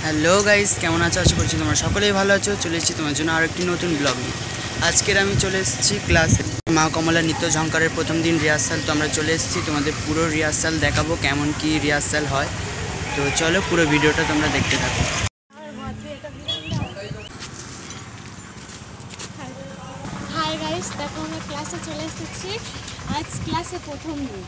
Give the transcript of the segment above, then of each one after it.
Hello guys, কেমন আছো? আশা করছি তোমরা সকলেই ভালো আছো। চলে এসেছি তোমার জন্য আরেকটি নতুন ব্লগ নিয়ে। আজকের আমি চলে এসেছি ক্লাসে। মা কমলা নৃত্য ঝঙ্কারের প্রথম দিন রিহার্সাল। তো আমরা চলে এসেছি, তোমাদের পুরো রিহার্সাল দেখাবো কেমন কি রিহার্সাল হয়। তো চলো পুরো ভিডিওটা তোমরা দেখতে থাকো। হাই গাইস, দেখো আমরা ক্লাসে চলে এসেছি। আজ ক্লাসে প্রথম দিন।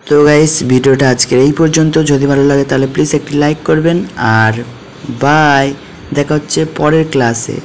তো গাইস, ভিডিওটা আজকের এই পর্যন্ত। যদি ভালো লাগে তাহলে প্লিজ একটি লাইক করবেন। আর বাই, দেখা হচ্ছে পরের ক্লাসে।